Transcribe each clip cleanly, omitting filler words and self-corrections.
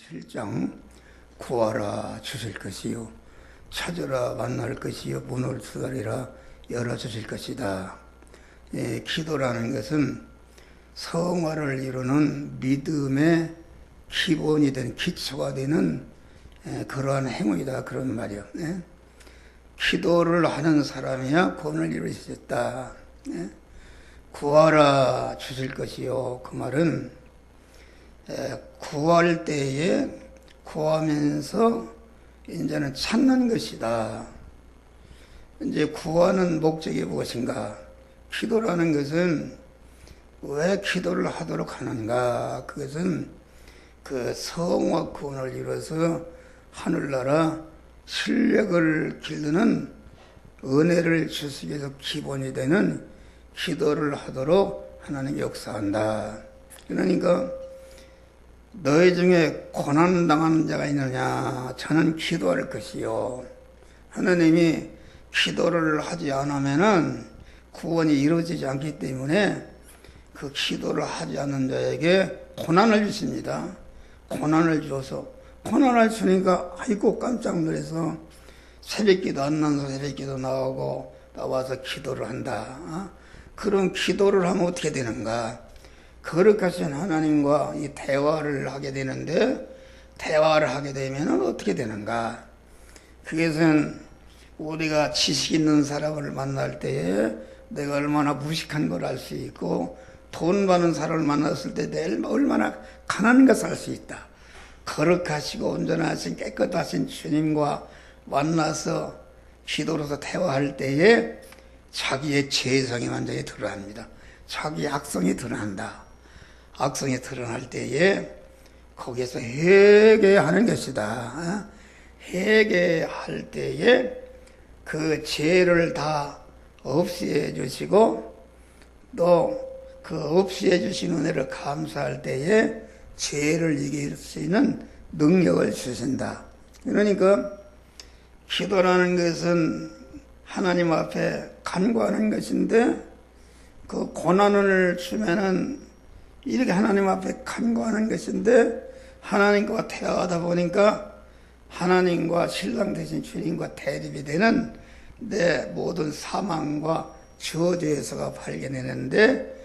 7장 구하라 주실 것이요 찾으라 만날 것이요 문을 두드리라 열어주실 것이다. 기도라는 것은 성화를 이루는 믿음의 기본이 된 기초가 되는 그러한 행위다 그런 말이요. 기도를 하는 사람이야 구원을 이룰 수 있다. 구하라 주실 것이요, 그 말은 구할 때에 구하면서 이제는 찾는 것이다. 이제 구하는 목적이 무엇인가? 기도라는 것은 왜 기도를 하도록 하는가? 그것은 그 성화 구원을 이뤄서 하늘나라 실력을 기르는 은혜를 주시기 위해서 기본이 되는 기도를 하도록 하나님이 역사한다. 그러니까 너희 중에 고난당하는 자가 있느냐? 저는 기도할 것이요. 하나님이 기도를 하지 않으면은 구원이 이루어지지 않기 때문에 그 기도를 하지 않는 자에게 고난을 주십니다. 고난을 줘서 고난을 주니까 아이고 깜짝 놀라서 새벽기도 안 나서 새벽기도 나오고 나와서 기도를 한다. 그런 기도를 하면 어떻게 되는가? 거룩하신 하나님과 이 대화를 하게 되는데, 대화를 하게 되면 어떻게 되는가? 그것은 우리가 지식 있는 사람을 만날 때에 내가 얼마나 무식한 걸 알 수 있고, 돈 많은 사람을 만났을 때 내가 얼마나 가난한 것을 알 수 있다. 거룩하시고 온전하신 깨끗하신 주님과 만나서 기도로서 대화할 때에 자기의 죄성이 완전히 드러납니다. 자기의 악성이 드러난다. 악성이 드러날 때에 거기에서 회개하는 것이다. 회개할 때에 그 죄를 다 없애해 주시고 또 그 없애해 주신 은혜를 감사할 때에 죄를 이길 수 있는 능력을 주신다. 그러니까 기도라는 것은 하나님 앞에 간구하는 것인데, 그 고난을 주면은 이렇게 하나님 앞에 간구하는 것인데, 하나님과 대화하다 보니까 하나님과 신랑 되신 주님과 대립이 되는 내 모든 사망과 저주에서가 발견되는데,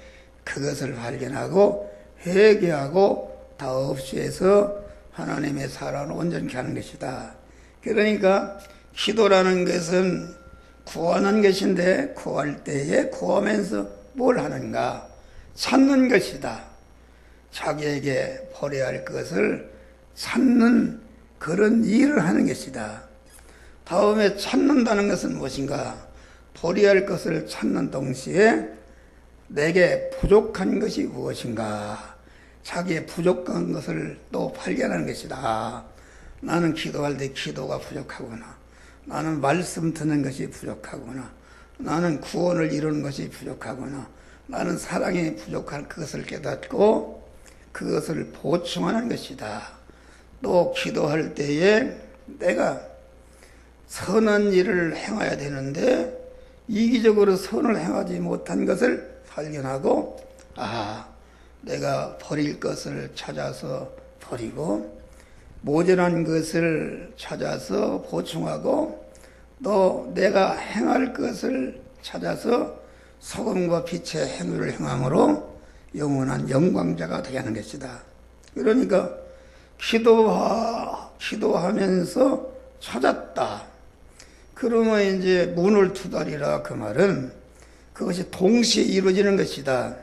그것을 발견하고 회개하고 다 없이해서 하나님의 사랑을 온전히 하는 것이다. 그러니까 기도라는 것은 구하는 것인데, 구할 때에 구하면서 뭘 하는가? 찾는 것이다. 자기에게 버려야 할 것을 찾는 그런 일을 하는 것이다. 다음에 찾는다는 것은 무엇인가? 버려야 할 것을 찾는 동시에 내게 부족한 것이 무엇인가? 자기의 부족한 것을 또 발견하는 것이다. 나는 기도할 때 기도가 부족하구나. 나는 말씀 듣는 것이 부족하구나. 나는 구원을 이루는 것이 부족하구나. 나는 사랑이 부족한 그것을 깨닫고 그것을 보충하는 것이다. 또 기도할 때에 내가 선한 일을 행해야 되는데 이기적으로 선을 행하지 못한 것을 발견하고, 내가 버릴 것을 찾아서 버리고 모자란 것을 찾아서 보충하고 또 내가 행할 것을 찾아서 소금과 빛의 행위를 행함으로 영원한 영광자가 되게 하는 것이다. 그러니까 기도하면서 찾았다. 그러면 이제 문을 두드리라 그 말은 그것이 동시에 이루어지는 것이다.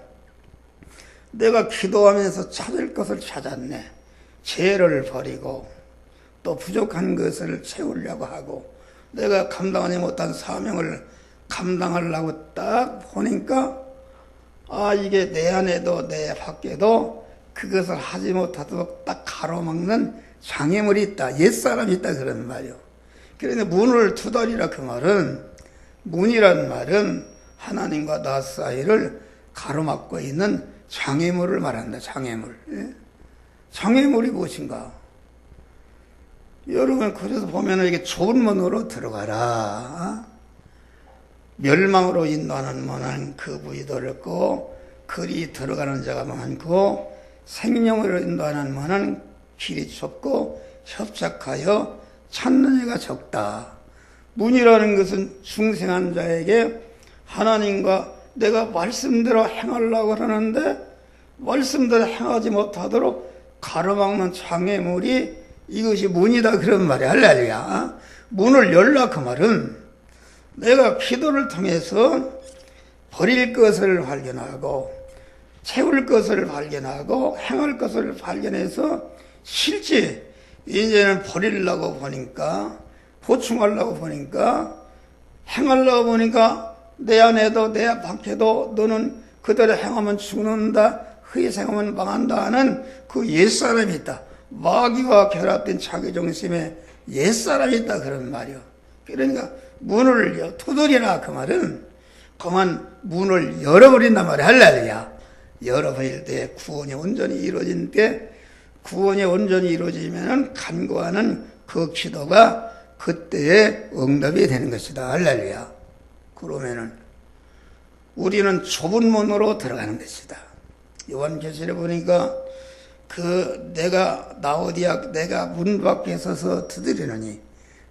내가 기도하면서 찾을 것을 찾았네. 죄를 버리고 또 부족한 것을 채우려고 하고 내가 감당하지 못한 사명을 감당하려고 딱 보니까 이게 내 안에도 내 밖에도 그것을 하지 못하도록 딱 가로막는 장애물이 있다. 옛사람이 있다 그런 말이요. 그런데 문을 두드리라 그 말은, 문이란 말은 하나님과 나 사이를 가로막고 있는 장애물을 말한다. 장애물. 장애물이 무엇인가? 여러분 그래서 보면 이게 좁은 문으로 들어가라. 멸망으로 인도하는 문은 그 부위 넓고 그리 들어가는 자가 많고 생명으로 인도하는 문은 길이 좁고 협착하여 찾는 이가 적다. 문이라는 것은 중생한 자에게 하나님과 내가 말씀대로 행하려고 하는데 말씀대로 행하지 못하도록 가로막는 장애물이 이것이 문이다 그런 말이야. 할렐루야. 문을 열라 그 말은 내가 기도를 통해서 버릴 것을 발견하고 채울 것을 발견하고 행할 것을 발견해서 실제 이제는 버리려고 보니까 보충하려고 보니까 행하려고 보니까 내 안에도 내 밖에도 너는 그대로 행하면 죽는다 희생하면 망한다 하는 그 옛사람이 있다. 마귀와 결합된 자기중심의 옛사람이 있다 그런 말이요. 그러니까 문을 두드리라 그 말은 그만 문을 열어버린단 말이야. 할렐루야. 열어버릴 때 구원이 온전히 이루어진 때 구원이 온전히 이루어지면 간구하는 그 기도가 그때에 응답이 되는 것이다. 할렐루야. 그러면은 우리는 좁은 문으로 들어가는 것이다. 요한계시록에 보니까 내가 나오디악 내가 문 밖에 서서 두드리노니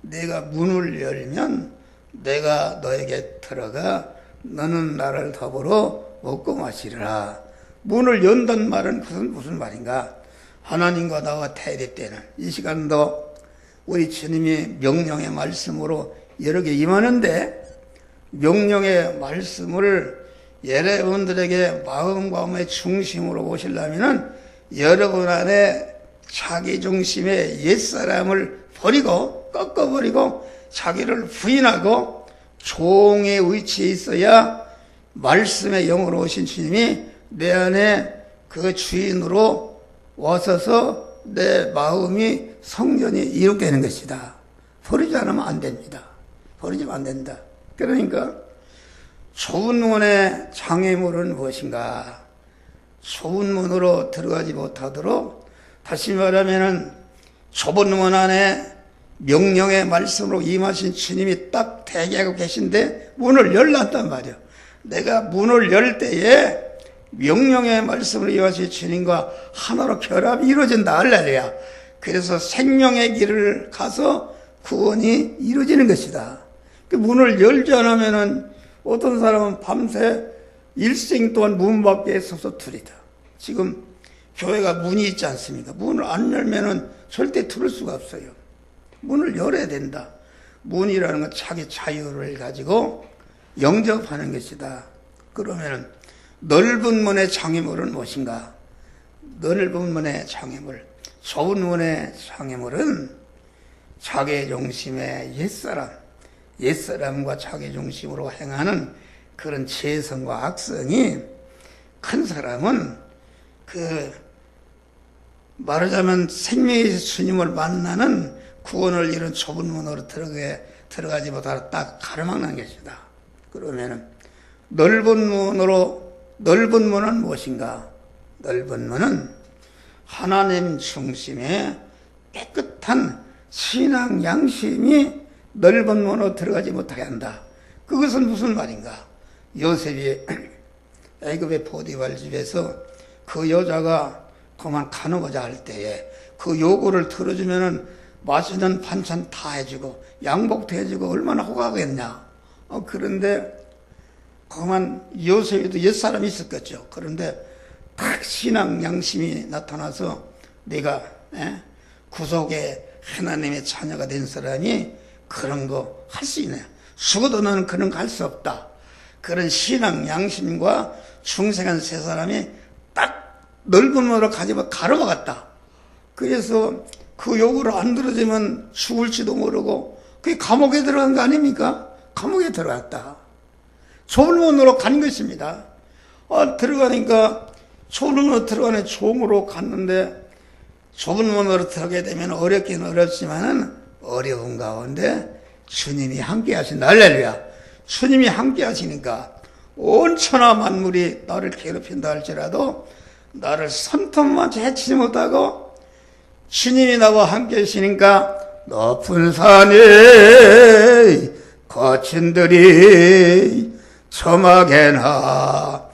내가 문을 열면 내가 너에게 들어가 너는 나를 더불어 먹고 마시리라. 문을 연단 말은 그것은 무슨 말인가? 하나님과 나와 대립 때는 이 시간도 우리 주님이 명령의 말씀으로 여러 개 임하는데 명령의 말씀을 여러분들에게 마음의 중심으로 오시려면은 여러분 안에 자기 중심의 옛사람을 버리고 꺾어버리고 자기를 부인하고 종의 위치에 있어야 말씀의 영으로 오신 주님이 내 안에 그 주인으로 와서서 내 마음이 성전이 이룩되는 것이다. 버리지 않으면 안 됩니다. 버리지면 안 된다. 그러니까 좁은 문의 장애물은 무엇인가? 좁은 문으로 들어가지 못하도록 다시 말하면은 좁은 문 안에 명령의 말씀으로 임하신 주님이 딱 대기하고 계신데 문을 열놨단 말이야. 내가 문을 열 때에 명령의 말씀으로 임하신 주님과 하나로 결합이 이루어진다. 할렐루야. 그래서 생명의 길을 가서 구원이 이루어지는 것이다. 그 문을 열지 않으면은 어떤 사람은 밤새 일생 동안 문 밖에 서서 들이다. 지금 교회가 문이 있지 않습니까? 문을 안 열면은 절대 들을 수가 없어요. 문을 열어야 된다. 문이라는 건 자기 자유를 가지고 영접하는 것이다. 그러면은 넓은 문의 장애물은 무엇인가? 넓은 문의 장애물, 좁은 문의 장애물은 자기 중심의 옛사람과 자기 중심으로 행하는 그런 죄성과 악성이 큰 사람은 말하자면 생명의 주님을 만나는 구원을 이룬 좁은 문으로 들어가지 못하고 딱 가로막는 것이다. 그러면은 넓은 문은 무엇인가? 넓은 문은 하나님 중심의 깨끗한 신앙 양심이 넓은 문으로 들어가지 못하게 한다. 그것은 무슨 말인가? 요셉이 애굽의 보디발 집에서 그 여자가 그만 가누고자 할 때에 그 요구를 들어주면은 맛있는 반찬 다 해주고 양복도 해주고 얼마나 호강하겠냐. 그런데 그만 요셉에도 옛사람이 있었겠죠. 그런데 딱 신앙 양심이 나타나서 네가 구속의 하나님의 자녀가 된 사람이 그런 거 할 수 있냐. 죽어도 너는 그런 거 할 수 없다. 그런 신앙 양심과 중생한 세 사람이 딱 넓은 문으로 가로막았다. 그래서 그 요구를 안 들어주면 죽을지도 모르고 그게 감옥에 들어간 거 아닙니까? 감옥에 들어갔다. 좁은 문으로 간 것입니다. 들어가니까 좁은 문으로 들어가는 종으로 갔는데 좁은 문으로 들어가게 되면 어렵긴 어렵지만은 어려운 가운데 주님이 함께 하신다. 할렐루야. 주님이 함께 하시니까 온 천하 만물이 나를 괴롭힌다 할지라도 나를 손톱만 해치지 못하고 주님이 나와 함께 하시니까 높은 산에 거친 들이 초막에나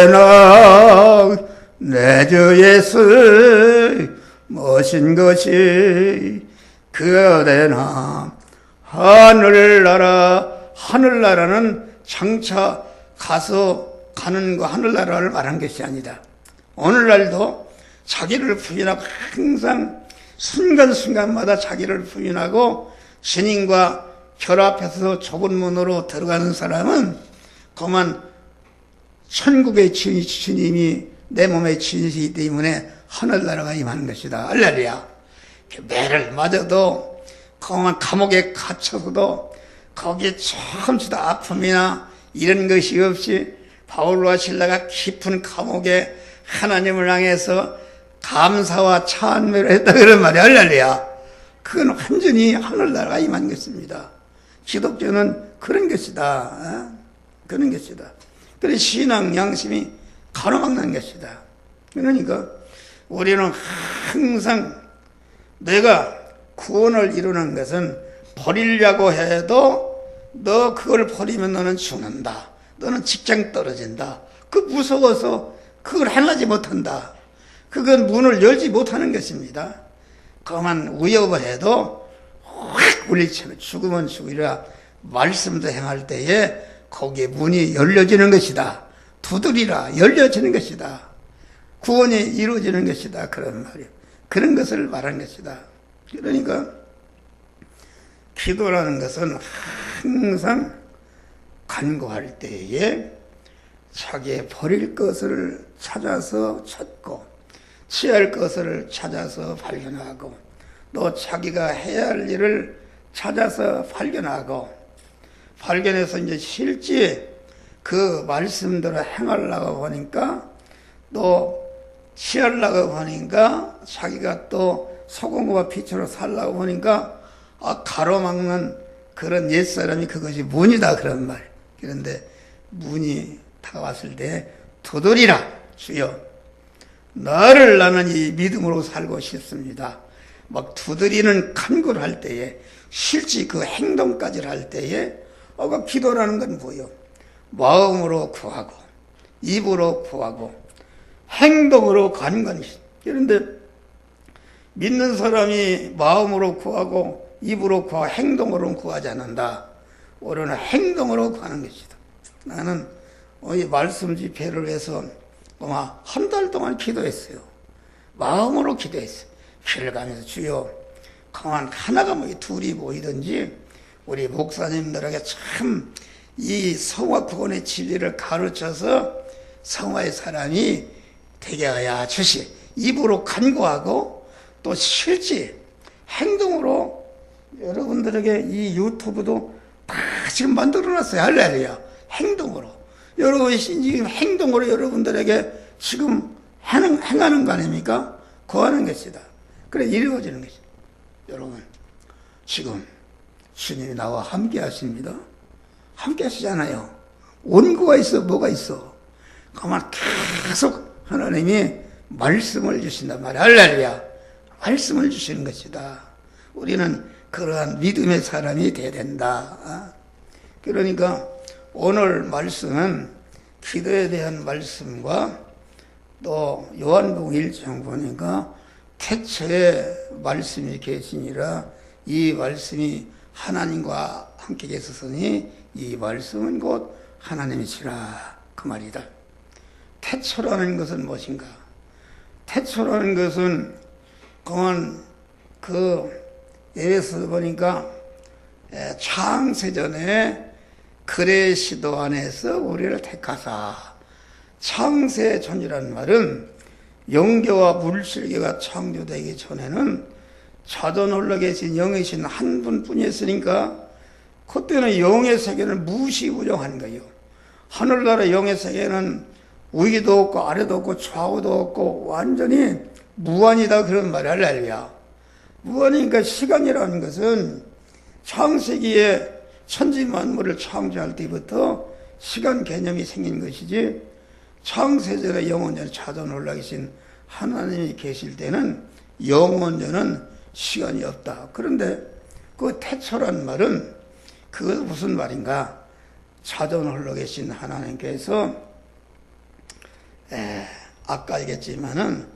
빙과에나 내 주 예수 무엇인 것이 그대나 하늘나라. 하늘나라는 장차 가서 가는 거 하늘나라를 말한 것이 아니다. 오늘날도 자기를 부인하고 항상 순간순간마다 자기를 부인하고 신인과 결합해서 좁은 문으로 들어가는 사람은 그만 천국의 주님이 내 몸의 주인이기 때문에 하늘나라가 임하는 것이다. 할렐루야. 매를 맞아도 그만 감옥에 갇혀서도 거기에 조금씩 아픔이나 이런 것이 없이 바울과 실라가 깊은 감옥에 하나님을 향해서 감사와 찬미를 했다 그런 말이야. 할렐루야. 그건 완전히 하늘나라가 임한 것입니다. 기독교는 그런 것이다. 그런 것이다. 그래서 신앙 양심이 가로막는 것이다. 그러니까 우리는 항상 내가 구원을 이루는 것은 버리려고 해도 너 그걸 버리면 너는 죽는다. 너는 직장 떨어진다. 그 무서워서 그걸 행하지 못한다. 그건 문을 열지 못하는 것입니다. 그만 위협을 해도 확 물리치면 죽으면 죽으리라 말씀도 행할 때에 거기에 문이 열려지는 것이다. 두드리라 열려지는 것이다. 구원이 이루어지는 것이다. 그런 말이에요. 그런 것을 말한 것이다. 그러니까 기도라는 것은 항상 간구할 때에 자기의 버릴 것을 찾아서 찾고 취할 것을 찾아서 발견하고 또 자기가 해야 할 일을 찾아서 발견하고 발견해서 이제 실제 그 말씀대로 행하려고 하니까 또 취하려고 하니까 자기가 또 소금과 빛으로 살려고 하니까 가로막는 그런 옛사람이 그것이 문이다 그런 말. 그런데 문이 다가왔을 때 두드리라 주여 나는 이 믿음으로 살고 싶습니다. 막 두드리는 간구를 할 때에 실제 그 행동까지 할 때에 그 기도라는 건 뭐예요? 마음으로 구하고 입으로 구하고 행동으로 간구하는 것이죠. 그런데 믿는 사람이 마음으로 구하고 입으로 구하고 행동으로는 구하지 않는다. 우리는 행동으로 구하는 것이다. 나는 이 말씀 집회를 위해서 아마 한 달 동안 기도했어요. 마음으로 기도했어요. 길을 가면서 주여 가만 하나가 둘이 모이든지 우리 목사님들에게 참 이 성화 구원의 진리를 가르쳐서 성화의 사람이 되게 하여 주시. 입으로 간구하고 또 실제 행동으로 여러분들에게 이 유튜브도 다 지금 만들어놨어요. 할렐루야. 행동으로. 여러분이 지금 행동으로 여러분들에게 지금 행하는 거 아닙니까? 거하는 것이다. 그래 이루어지는 것이다. 여러분 지금 주님이 나와 함께 하십니다. 함께 하시잖아요. 원고가 있어 뭐가 있어. 그만 계속 하나님이 말씀을 주신단 말이야. 할렐루야. 말씀을 주시는 것이다. 우리는 그러한 믿음의 사람이 돼야 된다. 그러니까 오늘 말씀은 기도에 대한 말씀과 또 요한복음 1장 보니까 태초에 말씀이 계시니라 이 말씀이 하나님과 함께 계셨으니 이 말씀은 곧 하나님이시라 그 말이다. 태초라는 것은 무엇인가? 태초라는 것은 그만 에베소 보니까 창세전에 그레시도 안에서 우리를 택하사. 창세전이라는 말은 영계와 물질계가 창조되기 전에는 자전 홀로 계신 영이신 한 분뿐이었으니까 그때는 영의 세계는 무시무정한 거예요. 하늘나라 영의 세계는 위도 없고 아래도 없고 좌우도 없고 완전히 무한이다 그런 말이 할렐루야. 무한이니까 시간이라는 것은 창세기에 천지만물을 창조할 때부터 시간 개념이 생긴 것이지 창세전에 영원전에 자전 올라 계신 하나님이 계실 때는 영원전은 시간이 없다. 그런데 그 태초란 말은 그것은 무슨 말인가? 자전 올라 계신 하나님께서 아까 알겠지만은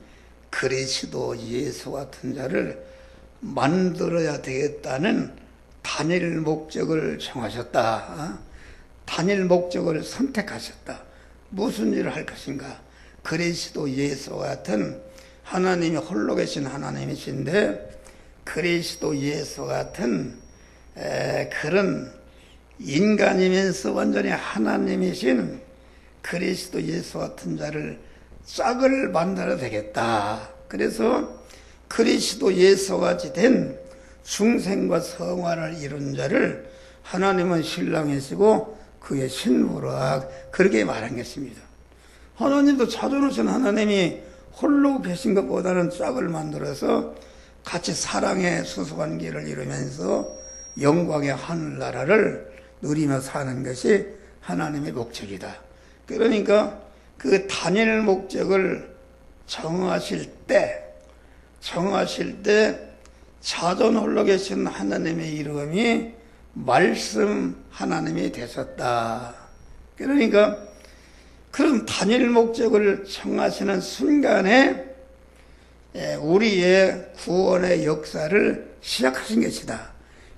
그리스도 예수 같은 자를 만들어야 되겠다는 단일 목적을 정하셨다. 단일 목적을 선택하셨다. 무슨 일을 할 것인가? 그리스도 예수 같은 하나님이 홀로 계신 하나님이신데 그리스도 예수 같은 그런 인간이면서 완전히 하나님이신 그리스도 예수 같은 자를 짝을 만들어야 되겠다. 그래서 그리스도 예수같이 된 중생과 성화를 이룬 자를 하나님은 신랑이시고 그의 신부라 그렇게 말한 것입니다. 하나님도 찾아놓으신 하나님이 홀로 계신 것보다는 짝을 만들어서 같이 사랑의 수수관계를 이루면서 영광의 하늘나라를 누리며 사는 것이 하나님의 목적이다. 그러니까 그 단일 목적을 정하실 때 자존 홀로 계신 하나님의 이름이 말씀 하나님이 되셨다. 그러니까 그런 단일 목적을 정하시는 순간에 우리의 구원의 역사를 시작하신 것이다.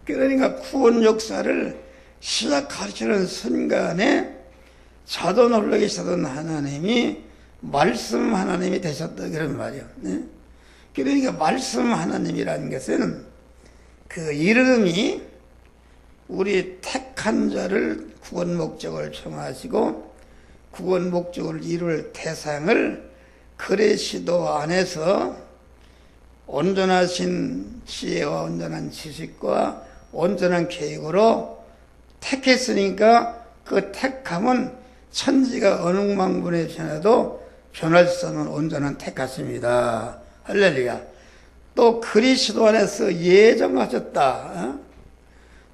그러니까 구원 역사를 시작하시는 순간에 자존 홀로 계시던 하나님이 말씀 하나님이 되셨다 그런 말이에요. 그러니까 말씀 하나님이라는 것은 그 이름이 우리 택한 자를 구원 목적을 정하시고 구원 목적을 이룰 대상을 그리스도 안에서 온전하신 지혜와 온전한 지식과 온전한 계획으로 택했으니까 그 택함은 천지가 어느 변해도 변할 수 없는 온전한 택하심이다. 할렐루야. 또 그리스도 안에서 예정하셨다.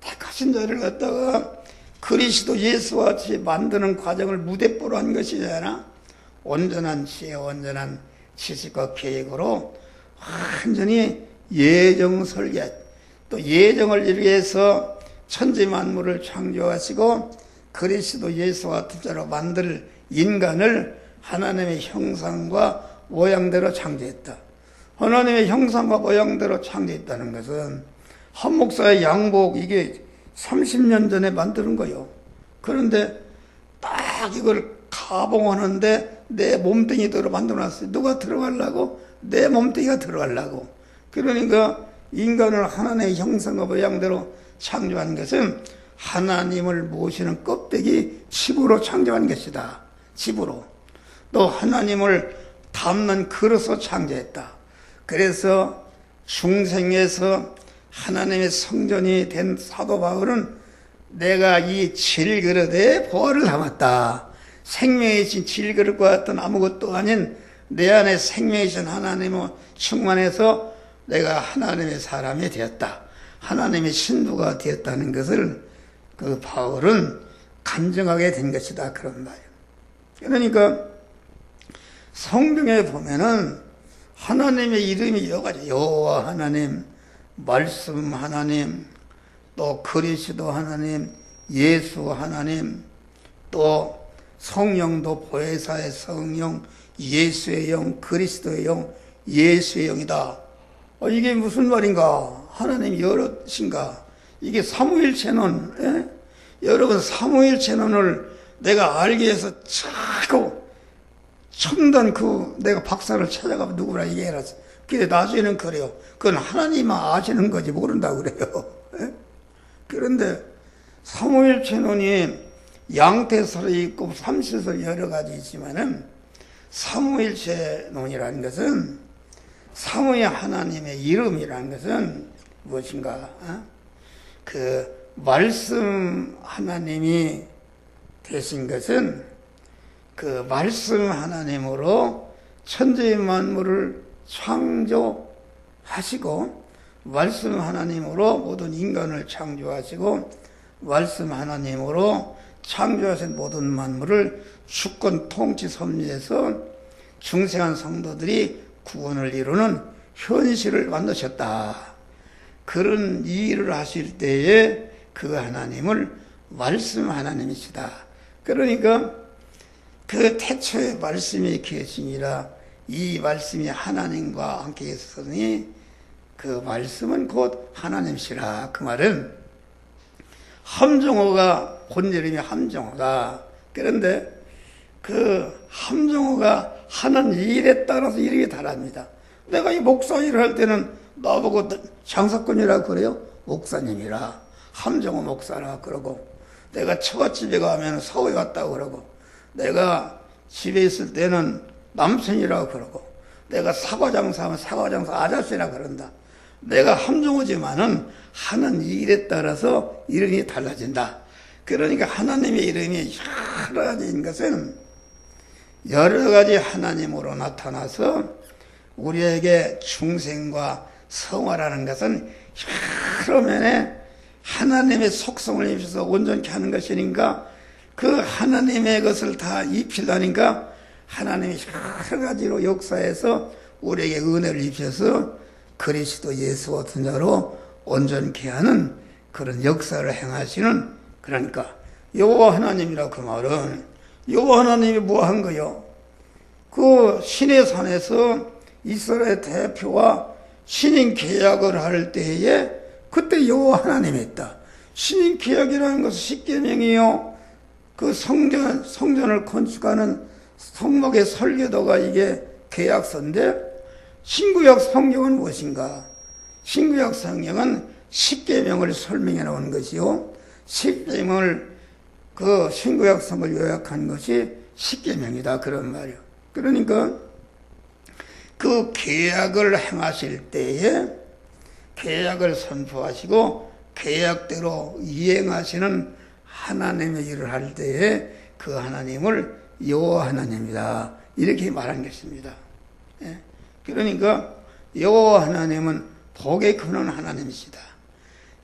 택하신 자를 갖다가 그리스도 예수와 같이 만드는 과정을 무대뽀로 한 것이잖아. 온전한 지혜, 온전한 지식과 계획으로 완전히 예정 설계, 또 예정을 이루기 위해서 천지 만물을 창조하시고 그리스도 예수와 같은 자로 만들 인간을 하나님의 형상과 모양대로 창조했다. 하나님의 형상과 모양대로 창조했다는 것은 한 목사의 양복 이게 30년 전에 만드는 거요. 그런데 딱 이걸 가봉하는데 내 몸뚱이 들어 만들어놨어요. 누가 들어가려고? 내 몸뚱이가 들어가려고. 그러니까 인간을 하나님의 형상과 모양대로 창조한 것은 하나님을 모시는 껍데기 칩으로 창조한 것이다. 칩으로. 또 하나님을 담는 그릇으로 창조했다. 그래서 중생에서 하나님의 성전이 된 사도 바울은 내가 이 질그릇에 보화를 담았다. 생명이신 질그릇과 같은 아무것도 아닌 내 안에 생명이신 하나님을 충만해서 내가 하나님의 사람이 되었다. 하나님의 신부가 되었다는 것을 그 바울은 간증하게 된 것이다. 그런 말이에요. 그러니까 성경에 보면은 하나님의 이름이 여러 가지, 여호와 하나님, 말씀 하나님, 또 그리스도 하나님, 예수 하나님, 또 성령도 보혜사의 성령, 예수의 영, 그리스도의 영, 예수의 영이다. 이게 무슨 말인가? 하나님 여럿인가? 이게 삼위일체론. 여러분 삼위일체론을 내가 알기 위해서 자꾸 첨단 내가 박사를 찾아가면 누구라 얘기해라. 근데 나중에는 그래요. 그건 하나님만 아시는 거지 모른다고 그래요. 그런데 삼위일체론이 양태설이 있고 삼실설 여러 가지 있지만은 삼위일체론이라는 것은 삼위의 하나님의 이름이라는 것은 무엇인가? 그 말씀 하나님이 되신 것은 그 말씀 하나님으로 천지 만물을 창조하시고 말씀 하나님으로 모든 인간을 창조하시고 말씀 하나님으로 창조하신 모든 만물을 주권 통치 섭리해서 중생한 성도들이 구원을 이루는 현실을 만드셨다. 그런 일을 하실 때에 그 하나님을 말씀 하나님이시다. 그러니까 그 태초에 말씀이 계시니라 이 말씀이 하나님과 함께 있으니 그 말씀은 곧 하나님이시라. 그 말은 함정호가 본 이름이 함정호다. 그런데 그 함정호가 하는 일에 따라서 이름이 다릅니다. 내가 이 목사 일을 할 때는 나보고 장사꾼이라 그래요. 목사님이라. 함정호 목사라 그러고, 내가 처갓집에 가면 사회 갔다고 그러고, 내가 집에 있을 때는 남편이라고 그러고, 내가 사과장사하면 사과장사 아저씨라 그런다. 내가 함정호지만은 하는 일에 따라서 이름이 달라진다. 그러니까 하나님의 이름이 여러 가지인 것은 여러 가지 하나님으로 나타나서 우리에게 중생과 성화라는 것은 여러 면에 하나님의 속성을 입혀서 온전케 하는 것이니까, 그 하나님의 것을 다 입히려니까 하나님이 여러 가지로 역사해서 우리에게 은혜를 입혀서 그리스도 예수 같은 자로 온전케 하는 그런 역사를 행하시는, 그러니까 여호와 하나님이라. 그 말은 여호와 하나님이 뭐 한 거요? 그 시내 산에서 이스라엘 대표와 신인 계약을 할 때에 그때 여호와 하나님이 있다. 신인 계약이라는 것은 십계명이요, 그 성전을 건축하는 성목의 설계도가 이게 계약서인데, 신구약 성경은 무엇인가? 신구약 성경은 십계명을 설명해 놓은 것이요, 십계명을 그 신구약 성을 요약한 것이 십계명이다, 그런 말이요. 그러니까 그 계약을 행하실 때에 계약을 선포하시고 계약대로 이행하시는 하나님의 일을 할 때에 그 하나님을 여호와 하나님이다, 이렇게 말한 것입니다. 그러니까 여호와 하나님은 복의 근원 하나님이시다.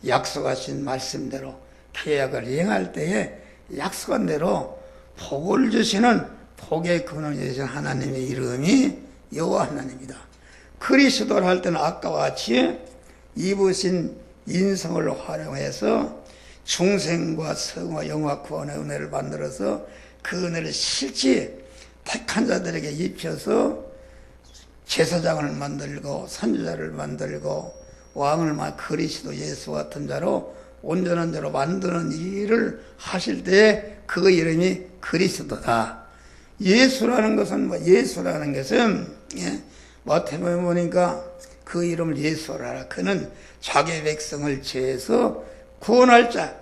약속하신 말씀대로 계약을 이행할 때에 약속한 대로 복을 주시는 복의 근원이 되신 하나님의 이름이 여호와 하나님이다. 그리스도를 할 때는 아까와 같이 입으신 인성을 활용해서 중생과 성화, 영화, 구원의 은혜를 만들어서 그 은혜를 실제 택한 자들에게 입혀서 제사장을 만들고 선지자를 만들고 왕을 그리스도 예수 같은 자로 온전한 자로 만드는 일을 하실 때 그 이름이 그리스도다. 예수라는 것은 마태복음에 보니까 그 이름을 예수라. 그는 자기 백성을 죄에서 구원할 자,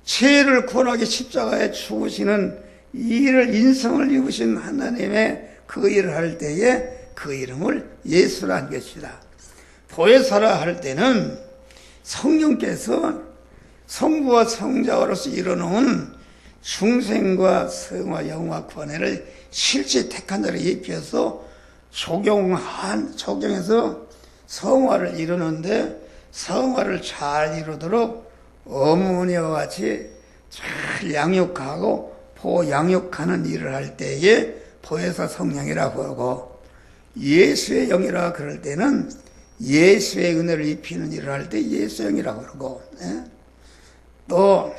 죄를 구원하기 십자가에 죽으시는 일을 인성을 입으신 하나님의 그 일을 할 때에 그 이름을 예수라는 것이다. 보혜사라 할 때는 성령께서 성부와 성자로서 이뤄놓은 중생과 성화, 영화, 권해를 실제 택한 자를 입혀서 적용해서 성화를 이루는데, 성화를 잘 이루도록 어머니와 같이 잘 양육하고 보양육하는 일을 할 때에 보혜사 성령이라고 하고, 예수의 영이라 그럴 때는 예수의 은혜를 입히는 일을 할 때 예수의 영이라고 그러고, 또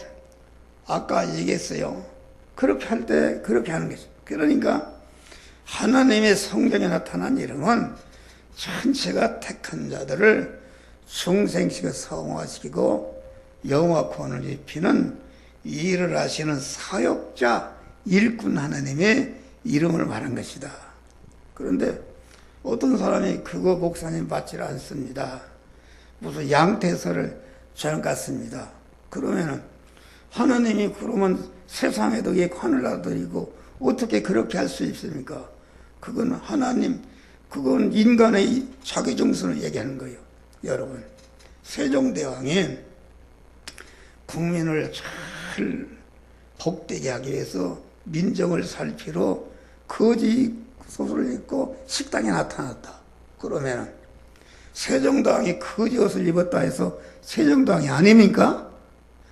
아까 얘기했어요. 그렇게 할 때 그렇게 하는 것이죠. 그러니까 하나님의 성경에 나타난 이름은 전체가 택한 자들을 중생시키고 성화시키고 영화 구원을 입히는 일을 하시는 사역자, 일꾼 하나님의 이름을 말한 것이다. 그런데 어떤 사람이 그거 목사님 받지 않습니다. 무슨 양태설을 저녁 같습니다. 그러면은 하나님이 그러면 세상에도 관을 놔드리고 어떻게 그렇게 할 수 있습니까? 그건 그건 인간의 자기 정신을 얘기하는 거예요. 여러분, 세종대왕이 국민을 잘 복되게 하기 위해서 민정을 살피러 거지 옷을 입고 식당에 나타났다. 그러면 세종대왕이 거지 옷을 입었다 해서 세종대왕이 아닙니까?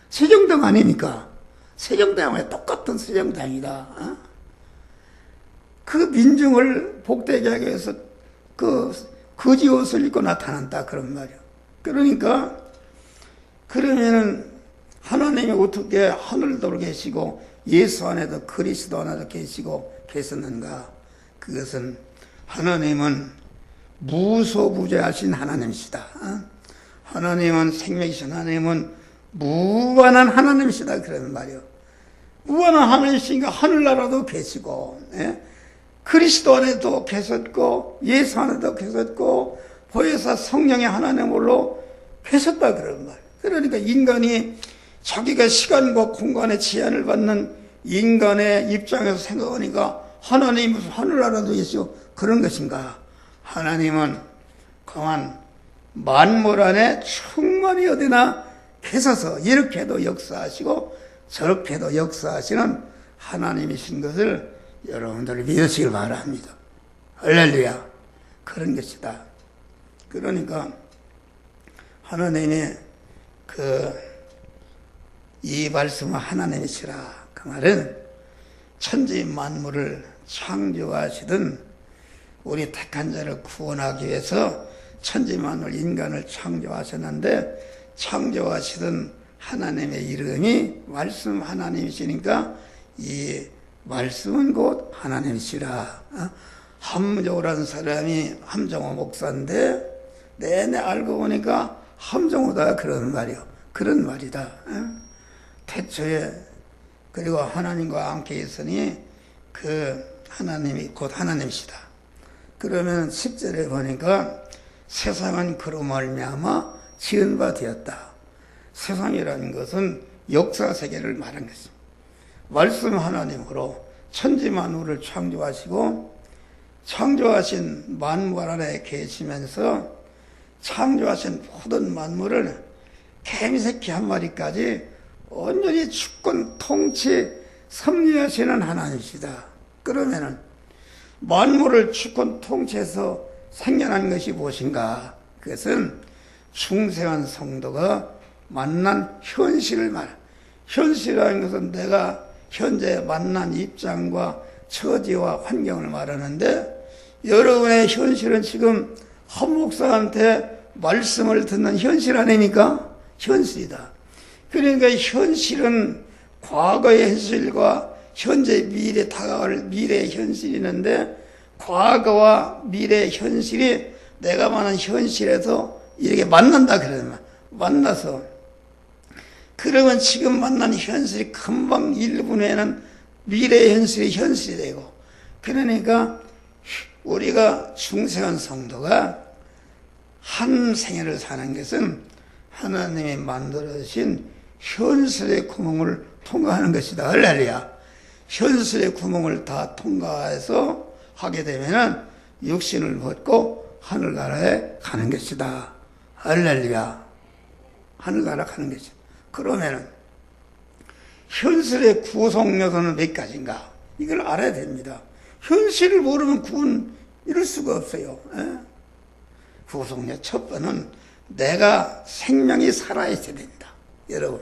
세종대왕 아닙니까? 세종대왕과 똑같은 세종대왕이다. 그 민중을 복되게 하기 위해서 그 거지 옷을 입고 나타난다, 그런 말이야. 그러니까 그러면은 하나님이 어떻게 하늘도 계시고 예수 안에도 그리스도 안에도 계시고 계셨는가? 그것은 하나님은 무소부재하신 하나님이시다. 하나님은 생명이신 하나님은 무한한 하나님이시다. 그런 말이요. 무한한 하나님이시니까 하늘나라도 계시고, 그리스도 안에도 계셨고, 예수 안에도 계셨고, 보혜사 성령의 하나님으로 계셨다. 그런 말. 그러니까 인간이 자기가 시간과 공간의 제한을 받는 인간의 입장에서 생각하니까 하나님이 무슨 하늘나라도 계시고 그런 것인가? 하나님은 그만 만물 안에 충만히 어디나 계셔서 이렇게도 역사하시고 저렇게도 역사하시는 하나님이신 것을 여러분들 믿으시길 바랍니다. 할렐루야. 그런 것이다. 그러니까 하나님이 이 말씀은 하나님이시라. 그 말은 천지 만물을 창조하시던 우리 택한 자를 구원하기 위해서 천지 만물 인간을 창조하셨는데 창조하시던 하나님의 이름이 말씀 하나님이시니까 이 말씀은 곧 하나님이시라. 함정호라는 사람이 함정호 목사인데 내내 알고 보니까 함정호다 그런 말이요. 그런 말이다. 태초에 그리고 하나님과 함께 있으니 그 하나님이 곧 하나님이시다. 그러면 10절에 보니까 세상은 그로 말미암아 지은 바 되었다. 세상이라는 것은 역사 세계를 말한 것입니다. 말씀 하나님으로 천지 만물을 창조하시고 창조하신 만물 안에 계시면서 창조하신 모든 만물을 개미새끼 한 마리까지 온전히 주권 통치 섭리하시는 하나님이시다. 그러면은 만물을 주권 통치해서 생겨난 것이 무엇인가? 그것은 중생한 성도가 만난 현실을 말합니다. 현실이라는 것은 내가 현재 만난 입장과 처지와 환경을 말하는데 여러분의 현실은 지금 한 목사한테 말씀을 듣는 현실 아닙니까? 현실이다. 그러니까 현실은 과거의 현실과 현재 미래 다가올 미래의 현실이 있는데 과거와 미래의 현실이 내가 말하는 현실에서 이렇게 만난다 그러면 만나서 그러면 지금 만난 현실이 금방 1분 후에는 미래의 현실이 현실이 되고 그러니까 우리가 중생한 성도가 한 생애를 사는 것은 하나님이 만들어주신 현실의 구멍을 통과하는 것이다. 할렐루야. 현실의 구멍을 다 통과해서 하게 되면은 육신을 벗고 하늘나라에 가는 것이다. 할렐루야. 하늘나라 가는 것이다. 그러면은 현실의 구성 요소는 몇 가지인가? 이걸 알아야 됩니다. 현실을 모르면 구원 이룰 수가 없어요. 구성요 첫 번은 내가 생명이 살아있어야 됩니다. 여러분,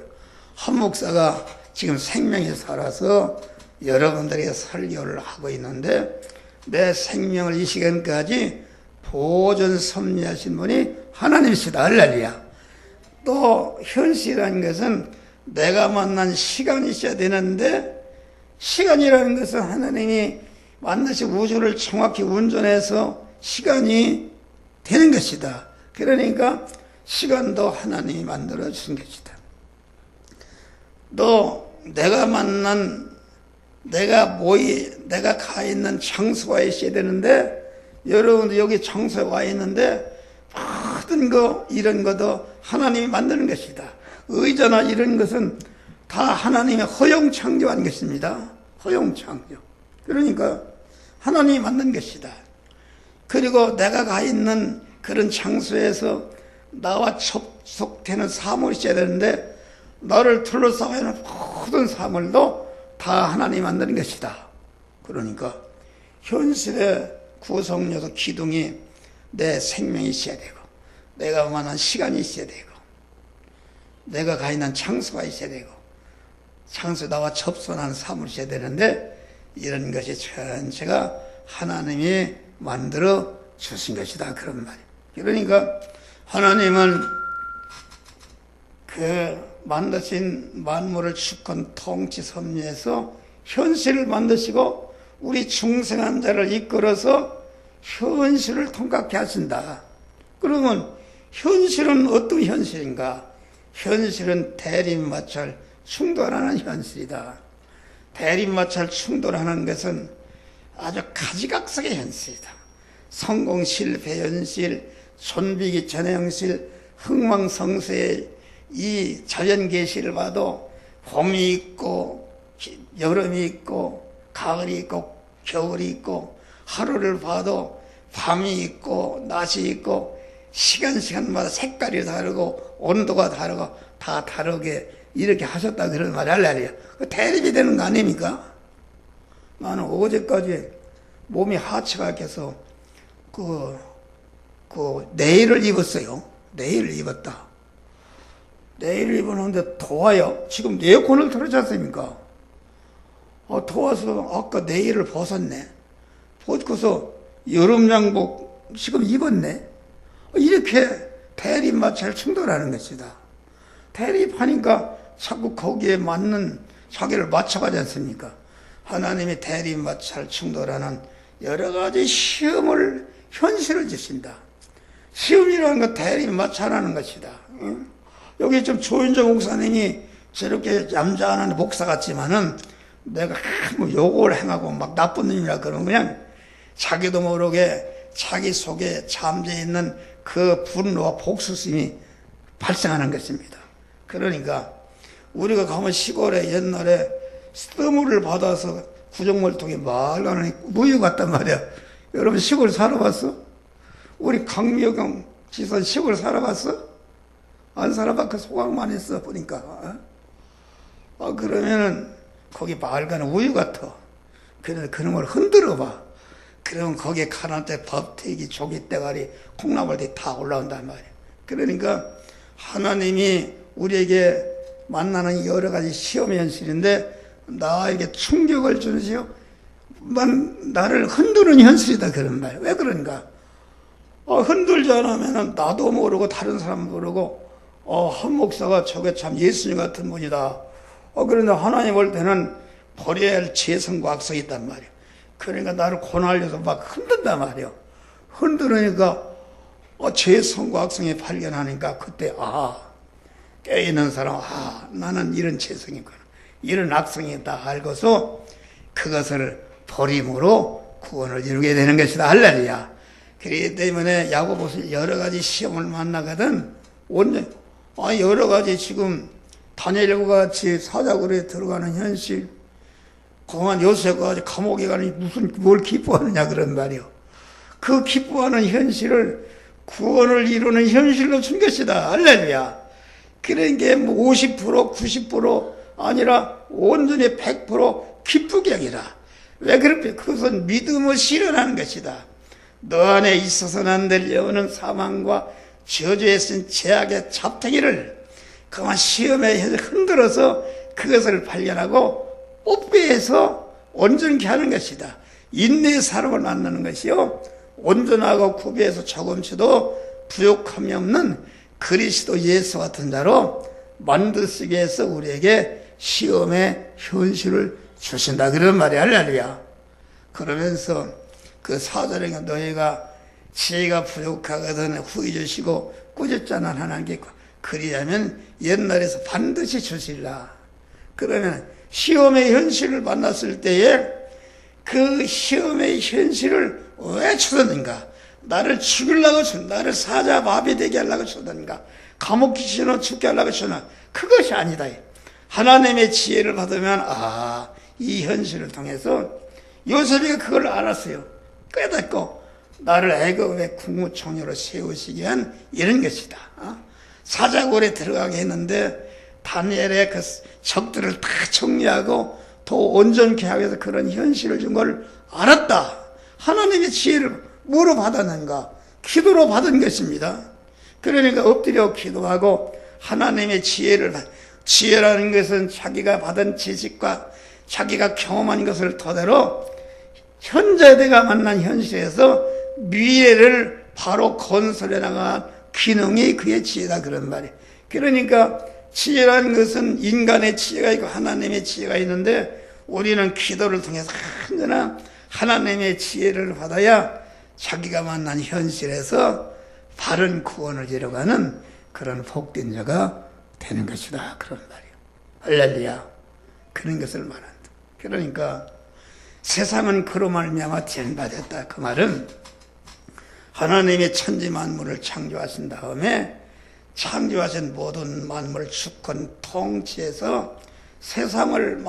한 목사가 지금 생명이 살아서 여러분들에게 설교를 하고 있는데 내 생명을 이 시간까지 보존 섭리하신 분이 하나님이시다. 할렐루야. 또 현실이라는 것은 내가 만난 시간이 있어야 되는데 시간이라는 것은 하나님이 만드신 우주를 정확히 운전해서 시간이 되는 것이다. 그러니까 시간도 하나님이 만들어 주신 것이다. 또 내가 만난 내가 가 있는 장소가 있어야 되는데 여러분도 여기 장소에 와 있는데 모든 거 이런 것도 하나님이 만드는 것이다. 의자나 이런 것은 다 하나님의 허용 창조한 것입니다. 허용 창조. 그러니까 하나님이 만든 것이다. 그리고 내가 가 있는 그런 장소에서 나와 접속되는 사물이 있어야 되는데 나를 둘러싸고 있는 모든 사물도 다 하나님이 만드는 것이다. 그러니까 현실의 구성요소 기둥이 내 생명이 있어야 되고 내가 만난 시간이 있어야 되고 내가 가 있는 장소가 있어야 되고 장소에 나와 접선하는 사물이 있어야 되는데 이런 것이 전체가 하나님이 만들어 주신 것이다. 그런 말이에요. 그러니까 하나님은 그 만드신 만물을 주권 통치 섭리해서 현실을 만드시고 우리 중생한 자를 이끌어서 현실을 통각해 하신다. 그러면 현실은 어떤 현실인가? 현실은 대립마찰 충돌하는 현실이다. 대립마찰 충돌하는 것은 아주 가지각색의 현실이다. 성공 실패 현실, 존비기 전의 현실, 흥망성쇠의 이 자연계시를 봐도 봄이 있고 여름이 있고 가을이 있고 겨울이 있고, 하루를 봐도 밤이 있고 낮이 있고 시간마다 색깔이 다르고 온도가 다르고 다 다르게 이렇게 하셨다 그런 말이 할래요. 대립이 되는 거 아닙니까? 나는 어제까지 몸이 하체가 약해서 내일을 입었어요. 내일을 입었다. 내일을 입었는데 더워요. 지금 에어컨을 틀어졌습니까? 더워서 아까 내일을 벗었네. 벗고서 여름 양복 지금 입었네. 이렇게 대립마찰 충돌하는 것이다. 대립하니까 자꾸 거기에 맞는 자기를 맞춰가지 않습니까? 하나님이 대립마찰 충돌하는 여러 가지 시험을, 현실을 주신다. 시험이라는 건 대립마찰하는 것이다. 여기 좀 조윤정 목사님이 저렇게 얌전한 목사 같지만은 내가 뭐 욕을 행하고 막 나쁜 놈이라 그러면 그냥 자기도 모르게 자기 속에 잠재 있는 그 분노와 복수심이 발생하는 것입니다. 그러니까 우리가 가면 시골에 옛날에 스토물을 받아서 구정물통에 말가는 무유 같단 말이야. 여러분 시골 살아봤어? 우리 강미영 지선 시골 살아봤어? 안 살아봤고 소강만 했어 보니까. 그러면은 거기 맑은 우유 같아. 그래서 그런 걸 흔들어 봐. 그러면 거기에 가난대 밥태기, 조기대가리, 콩나물들이 다 올라온단 말이야. 그러니까 하나님이 우리에게 만나는 여러 가지 시험 현실인데 나에게 충격을 주는 시험, 나를 흔드는 현실이다 그런 말이야. 왜 그런가? 흔들지 않으면 나도 모르고 다른 사람 모르고 한 목사가 저게 참 예수님 같은 분이다. 그런데 하나님 볼 때는 버려야 할 죄성과 악성이 있단 말이야. 그러니까 나를 고난려서 막 흔든단 말이야. 흔들으니까 죄성과 악성이 발견하니까 그때 깨어있는 사람, 나는 이런 죄성이구나, 이런 악성이 있다 알고서 그것을 버림으로 구원을 이루게 되는 것이다. 할렐루야. 그렇기 때문에 야고보서 여러 가지 시험을 만나거든. 여러 가지 지금 다니엘과 같이 사자굴에 들어가는 현실, 그만 요셉과 감옥에 가니 뭘 기뻐하느냐 그런 말이요. 그 기뻐하는 현실을 구원을 이루는 현실로 준 것이다. 할렐루야. 그런 게 50%, 90% 아니라 온전히 100% 기쁘게 하기라. 왜 그렇게? 그것은 믿음을 실현하는 것이다. 너 안에 있어서는 안 될 영원한 사망과 저주에 쓴 죄악의 잡탱이를 그만 시험에 흔들어서 그것을 발견하고 뽀삐해서 온전케 하는 것이다. 인내의 사람을 만나는 것이요, 온전하고 구비해서 조금씩도 부족함이 없는 그리스도 예수 같은 자로 만드시기 위해서 우리에게 시험의 현실을 주신다 그런 말이 할렐루야. 그러면서 그 4절에 너희가 지혜가 부족하거든 후히 주시고 꾸짖자는 하나님께 있고 그리하면 옛날에서 반드시 주실라. 그러면 시험의 현실을 만났을 때에 그 시험의 현실을 왜 주셨는가? 나를 죽이려고 주셨는가? 나를 사자 마비 되게 하려고 주셨는가? 감옥 귀신으로 죽게 하려고 주셨는가? 그것이 아니다. 하나님의 지혜를 받으면 이 현실을 통해서 요셉이 그걸 알았어요. 깨닫고 나를 애굽의 국무총리로 세우시기 위한 이런 것이다. 사자굴에 들어가게 했는데 다니엘의 그 적들을 다 정리하고 더 온전케 하기 위해서 그런 현실을 준 걸 알았다. 하나님의 지혜를 뭐로 받았는가? 기도로 받은 것입니다. 그러니까 엎드려 기도하고 하나님의 지혜라는 것은 자기가 받은 지식과 자기가 경험한 것을 토대로 현재 내가 만난 현실에서 미래를 바로 건설해 나간 기능이 그의 지혜다 그런 말이에요. 그러니까 지혜라는 것은 인간의 지혜가 있고 하나님의 지혜가 있는데 우리는 기도를 통해서 언제나 하나님의 지혜를 받아야 자기가 만난 현실에서 바른 구원을 이뤄가는 그런 복된 자가 되는 것이다. 그런 말이에요. 할렐루야. 그런 것을 말한다. 그러니까 세상은 그로 말미암아 지연받았다. 그 말은 하나님이 천지 만물을 창조하신 다음에 창조하신 모든 만물 주권 통치해서 세상을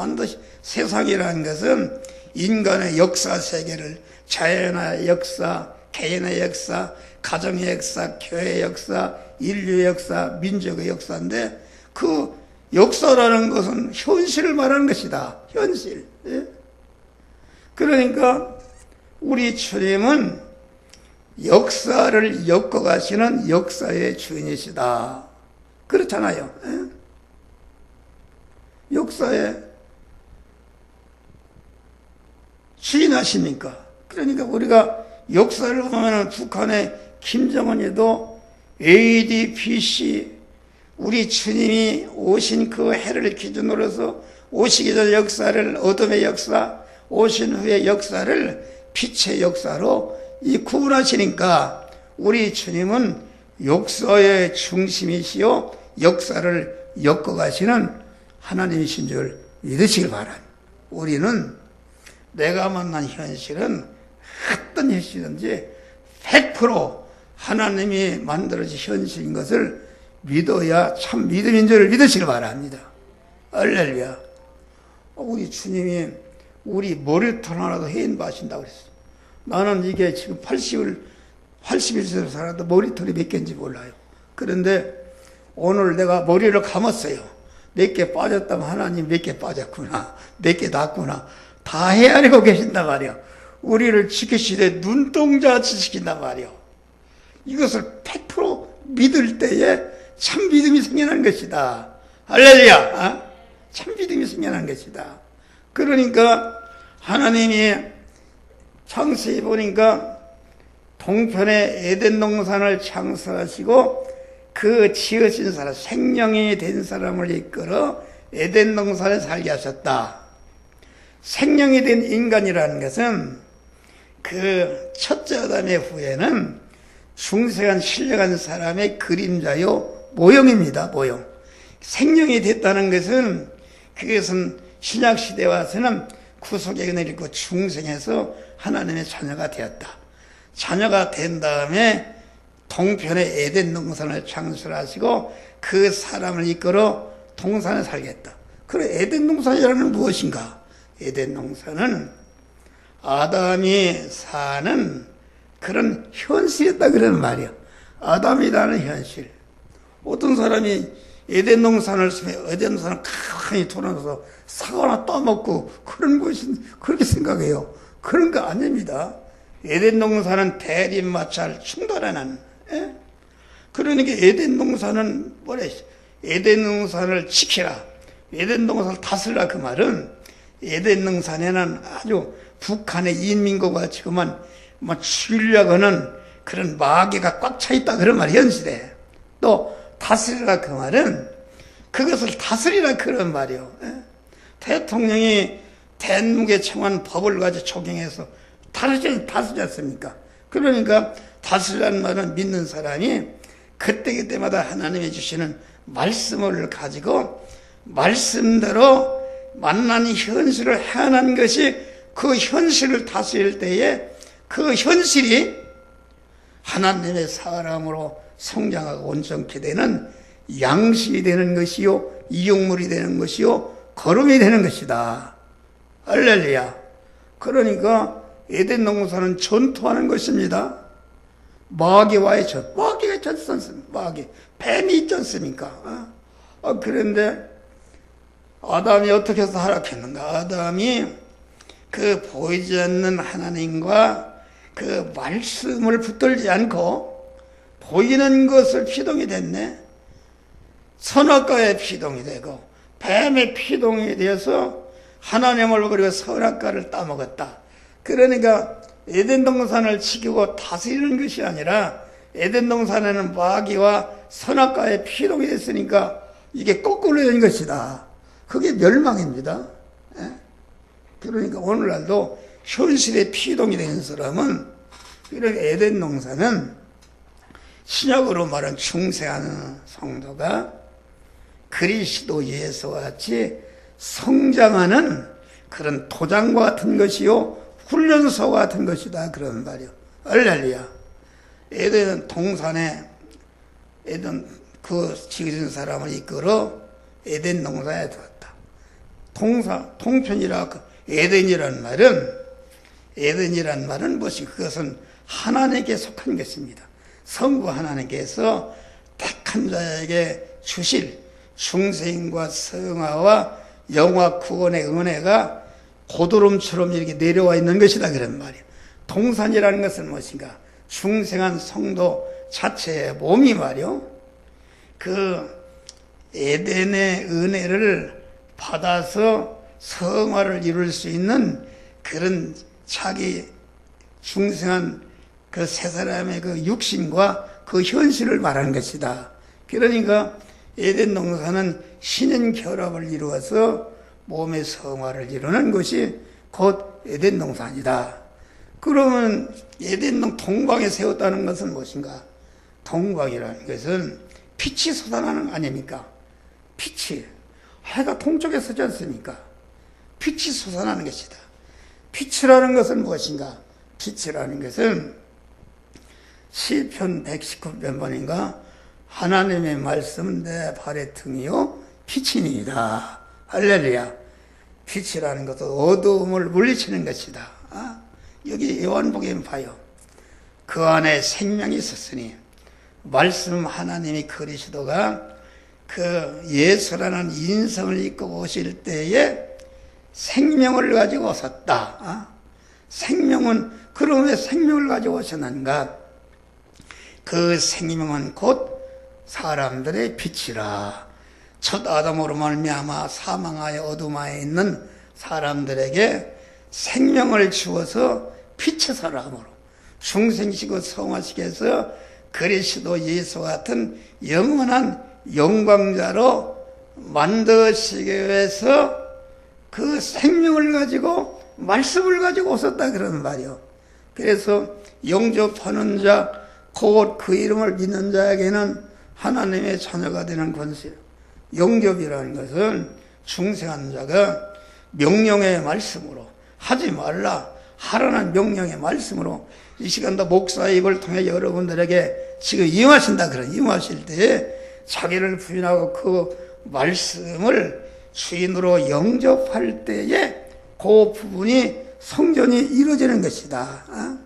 세상이라는 것은 인간의 역사 세계를 자연의 역사, 개인의 역사, 가정의 역사, 교회의 역사, 인류의 역사, 민족의 역사인데 그 역사라는 것은 현실을 말하는 것이다. 현실. 예? 그러니까 우리 주님은 역사를 엮어가시는 역사의 주인이시다. 그렇잖아요. 예? 역사의 주인하십니까? 그러니까 우리가 역사를 보면 북한의 김정은이도 AD, BC 우리 주님이 오신 그 해를 기준으로 해서 오시기 전 역사를 어둠의 역사, 오신 후의 역사를 빛의 역사로 이 구분하시니까 우리 주님은 역사의 중심이시요 역사를 엮어가시는 하나님이신 줄 믿으시길 바랍니다. 우리는 내가 만난 현실은 어떤 현실인지 100% 하나님이 만들어진 현실인 것을 믿어야 참 믿음인 줄 믿으시길 바랍니다. 할렐루야. 우리 주님이 우리 머리털 하나도 해인 바신다고 그랬어. 나는 이게 지금 81세로 살아도 머리털이 몇 개인지 몰라요. 그런데 오늘 내가 머리를 감았어요. 몇 개 빠졌다면 하나님 몇 개 빠졌구나. 몇 개 났구나. 다 헤아리고 계신단 말이요. 우리를 지키시되 눈동자같이 지킨단 말이요. 이것을 100% 믿을 때에 참 믿음이 생겨나는 것이다. 할렐루야. 참 믿음이 생겨나는 것이다. 그러니까 하나님이 창세기 보니까 동편에 에덴 동산을 창설하시고 그 지으신 사람, 생명이 된 사람을 이끌어 에덴 동산에 살게 하셨다. 생명이 된 인간이라는 것은 그 첫째 아담의 후에는 중생한 신령한 사람의 그림자요 모형입니다. 모형. 생명이 됐다는 것은 그것은 신약시대에 와서는 구속의 은혜를 입고 중생해서 하나님의 자녀가 되었다. 자녀가 된 다음에 동편에 에덴 동산을 창설하시고 그 사람을 이끌어 동산에 살겠다. 그래 에덴 동산이라는 무엇인가? 에덴 동산은 아담이 사는 그런 현실이었다 그러는 말이야. 아담이라는 현실. 어떤 사람이 에덴 동산을 쓰면 에덴 동산을 가만히 돌아서 사과나 따먹고 그런 것이 그렇게 생각해요. 그런 거 아닙니다. 에덴 동산은 대립마찰 충돌하는. 예? 그러니까 에덴 동산은 뭐래? 에덴 동산을 지키라. 에덴 동산을 다스리라. 그 말은 에덴 동산에는 아주 북한의 인민국과 지금은 뭐 죽이려고 하는 그런 마귀가 꽉 차 있다 그런 말 현실에. 또 다스리라 그 말은 그것을 다스리라 그런 말이요. 예? 대통령이 대무게 청한 법을 가지고 적용해서 다스리지 않습니까? 그러니까 다스리라는 말은 믿는 사람이 그때그때마다 하나님이 주시는 말씀을 가지고 말씀대로 만난 현실을 행하는 것이 그 현실을 다스릴 때에 그 현실이 하나님의 사람으로 성장하고 온전케 되는 양식이 되는 것이요 이용물이 되는 것이요 거름이 되는 것이다. 할렐루야. 그러니까 에덴 동산은 전투하는 것입니다. 마귀와의 전, 마귀가 전선습니다. 마귀, 뱀이 있지 않습니까? 그런데 아담이 어떻게 해서 하락했는가? 아담이 그 보이지 않는 하나님과 그 말씀을 붙들지 않고 보이는 것을 피동이 됐네. 선악과의 피동이 되고 뱀의 피동이 되어서 하나님을 버리고 선악과를 따먹었다. 그러니까 에덴 동산을 지키고 다스리는 것이 아니라 에덴 동산에는 마귀와 선악과의 피동이 됐으니까 이게 거꾸로 된 것이다. 그게 멸망입니다. 그러니까 오늘날도 현실에 피동이 되는 사람은 그러니까 에덴 동산은 신약으로 말한 중생하는 성도가 그리스도 예수와 같이 성장하는 그런 도장과 같은 것이요 훈련소와 같은 것이다 그런 말이요. 할렐루야. 에덴 동산에 에덴 그 지은 사람을 이끌어 에덴 동산에 두었다. 통편이라 에덴이란 말은 무엇이 그것은 하나님께 속한 것입니다. 성부 하나님께서 택한 자에게 주실 중생과 성화와 영화 구원의 은혜가 고드름처럼 이렇게 내려와 있는 것이다 그런 말이에요. 동산이라는 것은 무엇인가? 중생한 성도 자체의 몸이 말이요. 그 에덴의 은혜를 받아서 성화를 이룰 수 있는 그런 자기 중생한 그 세 사람의 그 육신과 그 현실을 말하는 것이다. 그러니까 에덴 동산은 신인 결합을 이루어서 몸의 성화를 이루는 것이 곧 에덴 동산이다. 그러면 에덴 동방에 세웠다는 것은 무엇인가? 동방이라는 것은 빛이 솟아나는 거 아닙니까? 빛이 해가 동쪽에 서지 않습니까? 빛이 솟아나는 것이다. 빛이라는 것은 무엇인가? 빛이라는 것은 시편 119편 번인가 하나님의 말씀은 내 발의 등이요 빛이니이다. 할렐루야. 빛이라는 것은 어두움을 물리치는 것이다. 여기 요한복음 봐요. 그 안에 생명이 있었으니 말씀 하나님이 그리스도가 그 예수라는 인성을 입고 오실 때에 생명을 가지고 오셨다. 생명은 그럼 왜 생명을 가지고 오셨는가? 그 생명은 곧 사람들의 빛이라. 첫 아담으로 말미암아 사망하여 어둠하에 있는 사람들에게 생명을 주어서 빛의 사람으로 중생시고 성화시켜서 그리스도 예수 같은 영원한 영광자로 만드시기 위해서 그 생명을 가지고 말씀을 가지고 오셨다 그러는 말이요. 그래서 영접하는 자 곧 그 이름을 믿는 자에게는 하나님의 자녀가 되는 권세. 영접이라는 것은 중생한 자가 명령의 말씀으로 하지 말라 하라는 명령의 말씀으로 이 시간도 목사 입을 통해 여러분들에게 지금 임하신다 그런 임하실 때에 자기를 부인하고 그 말씀을 주인으로 영접할 때에 그 부분이 성전이 이루어지는 것이다.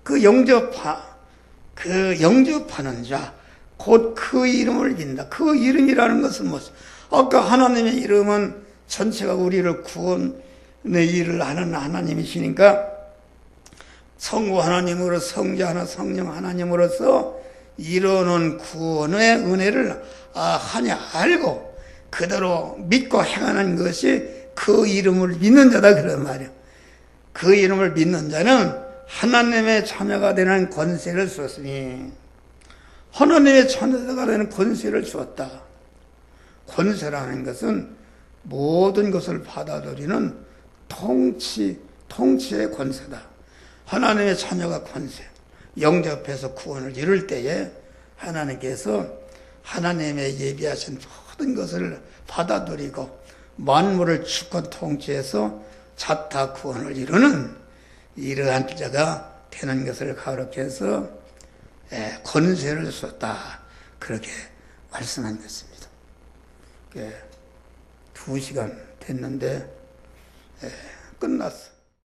그 영접하는 자, 곧 그 이름을 믿는다. 그 이름이라는 것은 무엇? 아까 하나님의 이름은 전체가 우리를 구원의 일을 하는 하나님이시니까 성부 하나님으로 성자 하나 성령 하나님으로서 이루는 구원의 은혜를 하냐 알고 그대로 믿고 행하는 것이 그 이름을 믿는 자다 그런 말이에요. 그 이름을 믿는 자는 하나님의 자녀가 되는 권세를 주었으니 하나님의 자녀가 되는 권세를 주었다. 권세라는 것은 모든 것을 받아들이는 통치의 권세다. 하나님의 자녀가 권세, 영접해서 구원을 이룰 때에 하나님께서 하나님의 예비하신 모든 것을 받아들이고 만물을 주권 통치해서 자타 구원을 이루는 이러한 자가 되는 것을 가르쳐서 권세를 줬다. 그렇게 말씀한 것입니다. 2시간 됐는데 끝났어.